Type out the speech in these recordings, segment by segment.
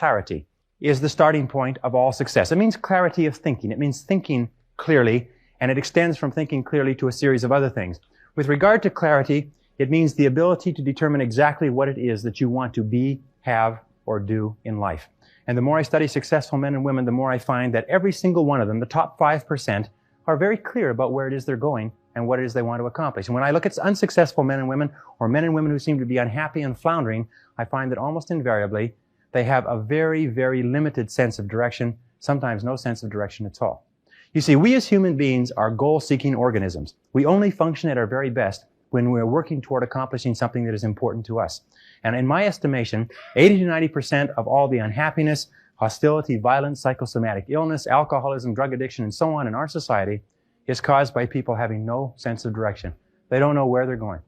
clarity is the starting point of all success. It means clarity of thinking. It means thinking clearly, and it extends from thinking clearly to a series of other things. With regard to clarity, it means the ability to determine exactly what it is that you want to be, have, or do in life. And the more I study successful men and women, the more I find that every single one of them, the top 5%, are very clear about where it is they're going and what it is they want to accomplish. And when I look at unsuccessful men and women, or men and women who seem to be unhappy and floundering, I find that almost invariably they have a very, very limited sense of direction, sometimes no sense of direction at all. You see, we as human beings are goal-seeking organisms. We only function at our very best when we're working toward accomplishing something that is important to us. And in my estimation, 80 to 90% of all the unhappiness, hostility, violence, psychosomatic illness, alcoholism, drug addiction, and so on in our society is caused by people having no sense of direction. They don't know where they're going.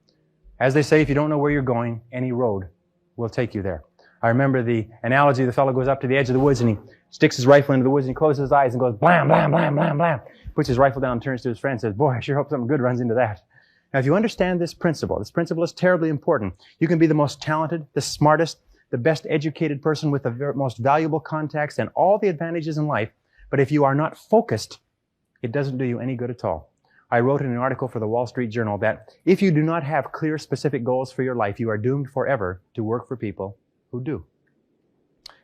As they say, if you don't know where you're going, any road will take you there. I remember the analogy, the fellow goes up to the edge of the woods and he sticks his rifle into the woods and he closes his eyes and goes blam, blam, blam, blam, blam. Puts his rifle down, turns to his friend and says, boy, I sure hope something good runs into that. Now, if you understand this principle is terribly important. You can be the most talented, the smartest, the best educated person with the most valuable contacts and all the advantages in life, but if you are not focused, it doesn't do you any good at all. I wrote in an article for the Wall Street Journal that if you do not have clear, specific goals for your life, you are doomed forever to work for people who do.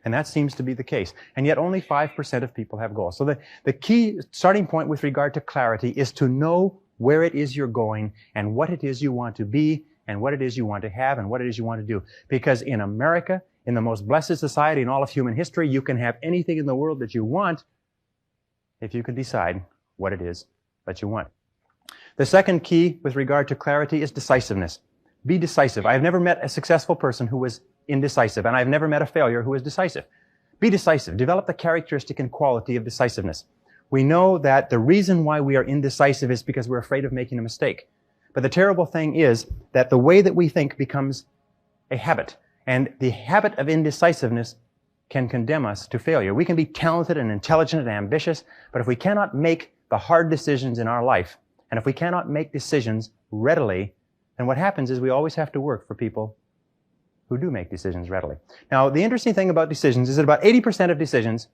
And that seems to be the case. And yet only 5% of people have goals. So the key starting point with regard to clarity is to know where it is you're going and what it is you want to be and what it is you want to have and what it is you want to do. Because in America, in the most blessed society in all of human history, you can have anything in the world that you want if you can decide what it is that you want. The second key with regard to clarity is decisiveness. Be decisive. I have never met a successful person who was indecisive, and I've never met a failure who was decisive. Be decisive. Develop the characteristic and quality of decisiveness. We know that the reason why we are indecisive is because we're afraid of making a mistake. But the terrible thing is that the way that we think becomes a habit, and the habit of indecisiveness can condemn us to failure. We can be talented and intelligent and ambitious, but if we cannot make the hard decisions in our life, and if we cannot make decisions readily, then what happens is we always have to work for people who do make decisions readily. Now, the interesting thing about decisions is that about 80% of decisions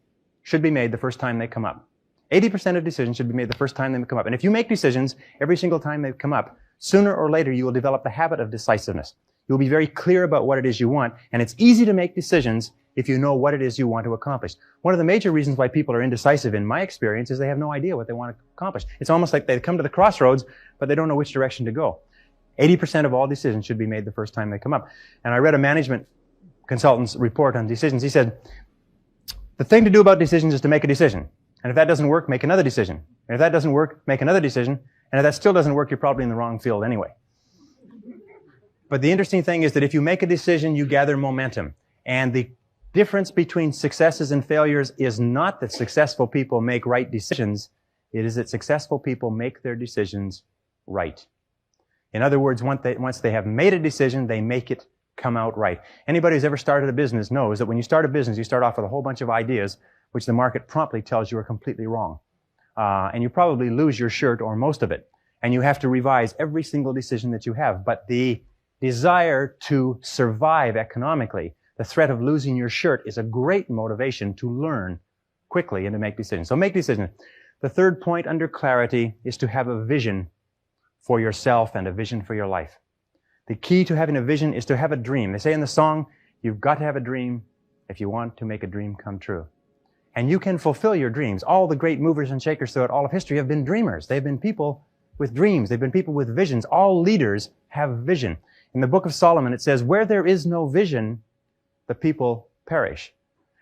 should be made the first time they come up. 80% of decisions should be made the first time they come up. And if you make decisions every single time they come up, sooner or later you will develop the habit of decisiveness. You'll be very clear about what it is you want, and it's easy to make decisions if you know what it is you want to accomplish. One of the major reasons why people are indecisive, in my experience, is they have no idea what they want to accomplish. It's almost like they come to the crossroads, but they don't know which direction to go. 80% of all decisions should be made the first time they come up. And I read a management consultant's report on decisions. He said, the thing to do about decisions is to make a decision. And if that doesn't work, make another decision. And if that doesn't work, make another decision. And if that still doesn't work, you're probably in the wrong field anyway. But the interesting thing is that if you make a decision, you gather momentum. And the difference between successes and failures is not that successful people make right decisions. It is that successful people make their decisions right. In other words, once they have made a decision, they make it come out right. Anybody who's ever started a business knows that when you start a business, you start off with a whole bunch of ideas which the market promptly tells you are completely wrong. And you probably lose your shirt or most of it. And you have to revise every single decision that you have. But the desire to survive economically, the threat of losing your shirt, is a great motivation to learn quickly and to make decisions. So make decisions. The third point under clarity is to have a vision for yourself and a vision for your life. The key to having a vision is to have a dream. They say in the song, you've got to have a dream if you want to make a dream come true. And you can fulfill your dreams. All the great movers and shakers throughout all of history have been dreamers. They've been people with dreams. They've been people with visions. All leaders have vision. In the book of Solomon, it says, where there is no vision, the people perish.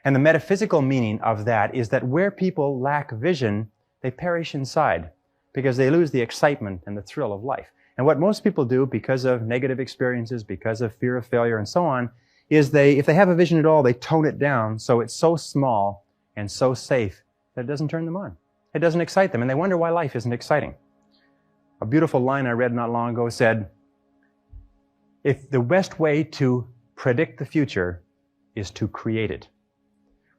And the metaphysical meaning of that is that where people lack vision, they perish inside because they lose the excitement and the thrill of life. And what most people do because of negative experiences, because of fear of failure and so on, is if they have a vision at all, they tone it down so it's so small and so safe that it doesn't turn them on. It doesn't excite them, and they wonder why life isn't exciting. A beautiful line I read not long ago said, if the best way to predict the future is to create it,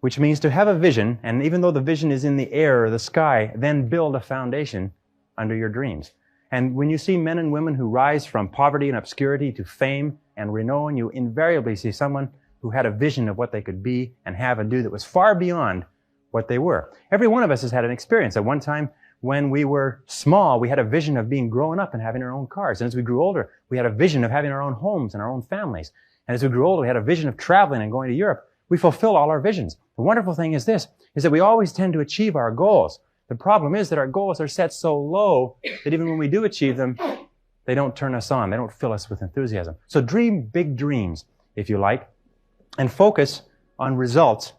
which means to have a vision, and even though the vision is in the air or the sky, then build a foundation under your dreams. And when you see men and women who rise from poverty and obscurity to fame and renown, you invariably see someone who had a vision of what they could be and have and do that was far beyond what they were. Every one of us has had an experience. At one time, when we were small, we had a vision of being grown up and having our own cars. And as we grew older, we had a vision of having our own homes and our own families. And as we grew older, we had a vision of traveling and going to Europe. We fulfill all our visions. The wonderful thing is this, is that we always tend to achieve our goals. The problem is that our goals are set so low that even when we do achieve them, they don't turn us on. They don't fill us with enthusiasm. So dream big dreams, if you like, and focus on results,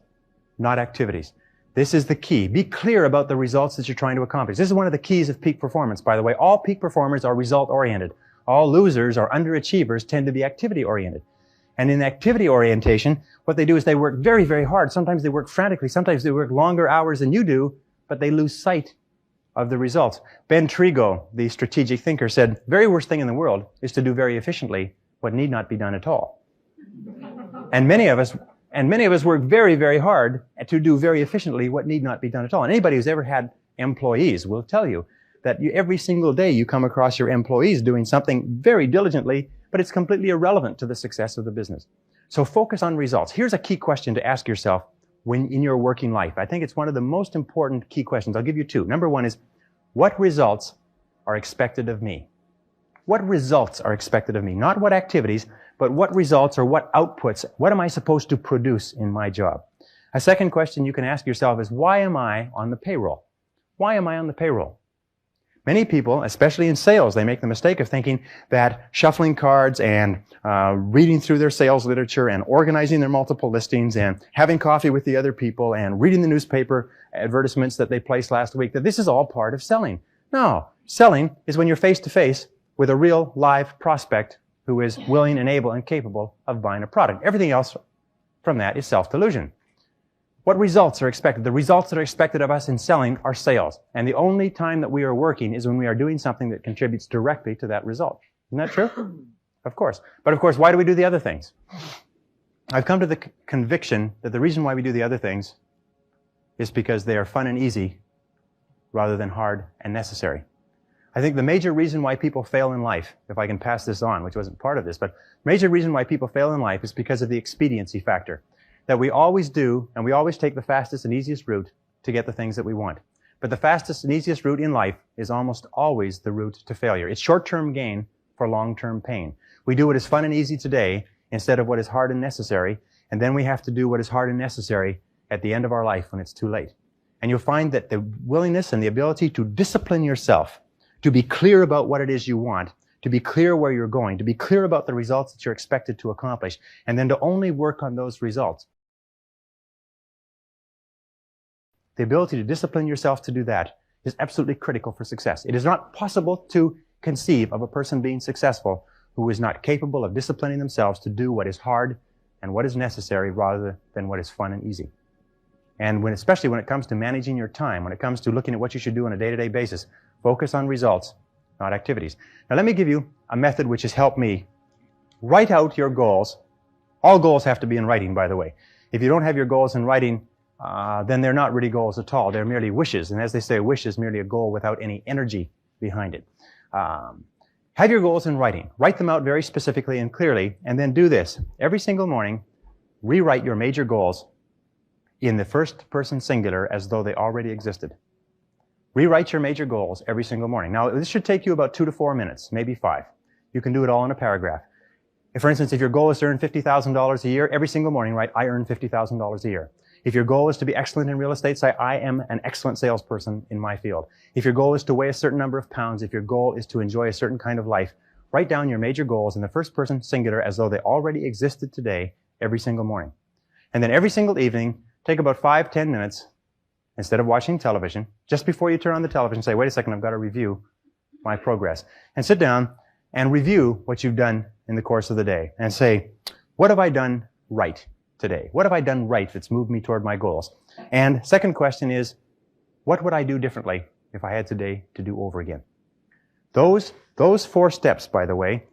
not activities. This is the key. Be clear about the results that you're trying to accomplish. This is one of the keys of peak performance, by the way. All peak performers are result-oriented. All losers or underachievers tend to be activity-oriented. And in activity orientation, what they do is they work very, very hard. Sometimes they work frantically. Sometimes they work longer hours than you do, but they lose sight of the results. Ben Trigo, the strategic thinker, said, very worst thing in the world is to do very efficiently what need not be done at all. And many of us work very, very hard to do very efficiently what need not be done at all. And anybody who's ever had employees will tell you that every single day you come across your employees doing something very diligently, but it's completely irrelevant to the success of the business. So focus on results. Here's a key question to ask yourself when in your working life. I think it's one of the most important key questions. I'll give you two. Number one is, what results are expected of me? What results are expected of me? Not what activities, but what results or what outputs, what am I supposed to produce in my job? A second question you can ask yourself is, why am I on the payroll? Why am I on the payroll? Many people, especially in sales, they make the mistake of thinking that shuffling cards and reading through their sales literature and organizing their multiple listings and having coffee with the other people and reading the newspaper advertisements that they placed last week, that this is all part of selling. No, selling is when you're face to face with a real live prospect who is willing and able and capable of buying a product. Everything else from that is self-delusion. What results are expected? The results that are expected of us in selling are sales. And the only time that we are working is when we are doing something that contributes directly to that result. Isn't that true? Of course. But of course, why do we do the other things? I've come to the conviction that the reason why we do the other things is because they are fun and easy rather than hard and necessary. I think the major reason why people fail in life, if I can pass this on, which wasn't part of this, but major reason why people fail in life is because of the expediency factor. That we always do, and we always take the fastest and easiest route to get the things that we want. But the fastest and easiest route in life is almost always the route to failure. It's short-term gain for long-term pain. We do what is fun and easy today instead of what is hard and necessary, and then we have to do what is hard and necessary at the end of our life when it's too late. And you'll find that the willingness and the ability to discipline yourself, to be clear about what it is you want, to be clear where you're going, to be clear about the results that you're expected to accomplish, and then to only work on those results. The ability to discipline yourself to do that is absolutely critical for success. It is not possible to conceive of a person being successful who is not capable of disciplining themselves to do what is hard and what is necessary rather than what is fun and easy. And especially when it comes to managing your time, when it comes to looking at what you should do on a day-to-day basis, focus on results, not activities. Now let me give you a method which has helped me. Write out your goals. All goals have to be in writing, by the way. If you don't have your goals in writing, then they're not really goals at all. They're merely wishes. And as they say, a wish is merely a goal without any energy behind it. Have your goals in writing. Write them out very specifically and clearly, and then do this. Every single morning, rewrite your major goals in the first person singular as though they already existed. Rewrite your major goals every single morning. Now, this should take you about 2 to 4 minutes, maybe 5. You can do it all in a paragraph. For instance, if your goal is to earn $50,000 a year, every single morning write, I earn $50,000 a year. If your goal is to be excellent in real estate, say, I am an excellent salesperson in my field. If your goal is to weigh a certain number of pounds, if your goal is to enjoy a certain kind of life, write down your major goals in the first person singular as though they already existed today every single morning. And then every single evening, take about 5-10 minutes, instead of watching television, just before you turn on the television, say, wait a second, I've got to review my progress. And sit down and review what you've done in the course of the day. And say, what have I done right today? What have I done right that's moved me toward my goals? And second question is, what would I do differently if I had today to do over again? Those 4 steps, by the way,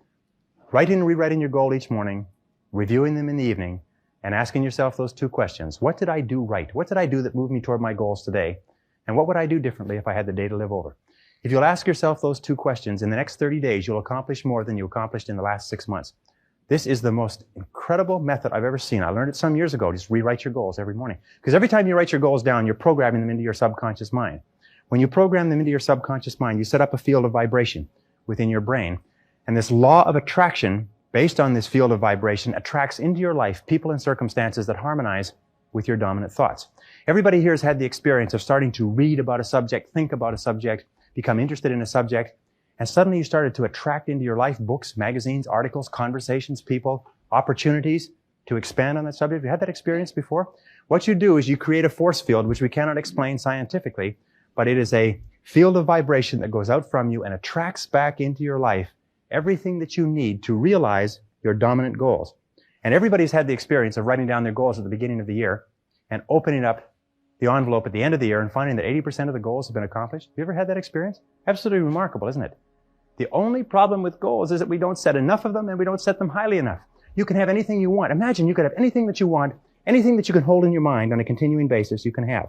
writing and rewriting your goal each morning, reviewing them in the evening, and asking yourself those 2 questions. What did I do right? What did I do that moved me toward my goals today? And what would I do differently if I had the day to live over? If you'll ask yourself those 2 questions, in the next 30 days, you'll accomplish more than you accomplished in the last 6 months. This is the most incredible method I've ever seen. I learned it some years ago. Just rewrite your goals every morning. Because every time you write your goals down, you're programming them into your subconscious mind. When you program them into your subconscious mind, you set up a field of vibration within your brain. And this law of attraction, based on this field of vibration, attracts into your life people and circumstances that harmonize with your dominant thoughts. Everybody here has had the experience of starting to read about a subject, think about a subject, become interested in a subject, and suddenly you started to attract into your life books, magazines, articles, conversations, people, opportunities to expand on that subject. Have you had that experience before? What you do is you create a force field, which we cannot explain scientifically, but it is a field of vibration that goes out from you and attracts back into your life everything that you need to realize your dominant goals. And everybody's had the experience of writing down their goals at the beginning of the year and opening up the envelope at the end of the year and finding that 80% of the goals have been accomplished. Have you ever had that experience? Absolutely remarkable, isn't it? The only problem with goals is that we don't set enough of them and we don't set them highly enough. You can have anything you want. Imagine you could have anything that you want, anything that you can hold in your mind on a continuing basis, you can have.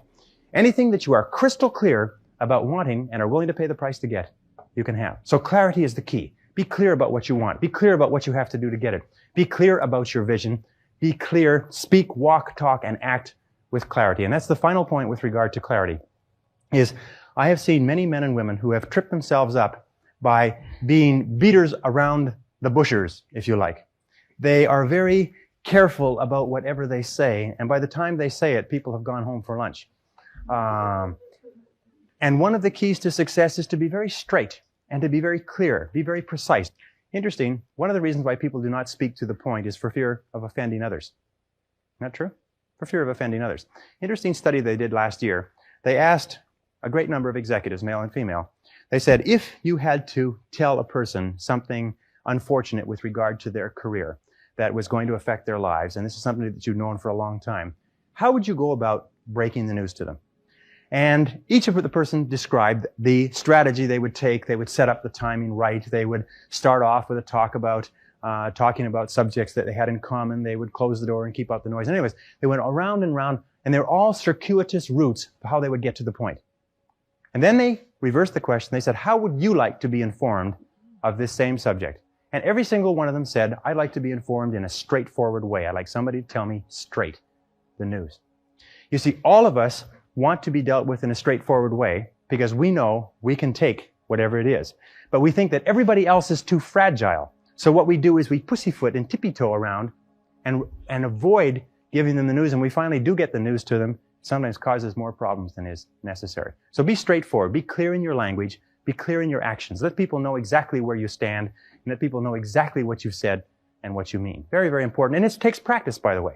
Anything that you are crystal clear about wanting and are willing to pay the price to get, you can have. So clarity is the key. Be clear about what you want. Be clear about what you have to do to get it. Be clear about your vision. Be clear, speak, walk, talk, and act with clarity. And that's the final point with regard to clarity, is I have seen many men and women who have tripped themselves up by being beaters around the bushers, if you like. They are very careful about whatever they say, and by the time they say it, people have gone home for lunch. And one of the keys to success is to be very straight and to be very clear, be very precise. Interesting, one of the reasons why people do not speak to the point is for fear of offending others. Isn't that true? For fear of offending others. Interesting study they did last year. They asked a great number of executives, male and female. They said, if you had to tell a person something unfortunate with regard to their career that was going to affect their lives, and this is something that you've known for a long time, how would you go about breaking the news to them? And each of the person described the strategy they would take. They would set up the timing right. They would start off with a talk about talking about subjects that they had in common. They would close the door and keep out the noise. Anyways, they went around and around, and they're all circuitous routes of how they would get to the point. And then they reversed the question. They said, how would you like to be informed of this same subject? And every single one of them said, I'd like to be informed in a straightforward way. I'd like somebody to tell me straight the news. You see, all of us want to be dealt with in a straightforward way because we know we can take whatever it is. But we think that everybody else is too fragile. So what we do is we pussyfoot and tippy-toe around and avoid giving them the news. And we finally do get the news to them. Sometimes causes more problems than is necessary. So be straightforward. Be clear in your language. Be clear in your actions. Let people know exactly where you stand and let people know exactly what you've said and what you mean. Very, very important. And it takes practice, by the way.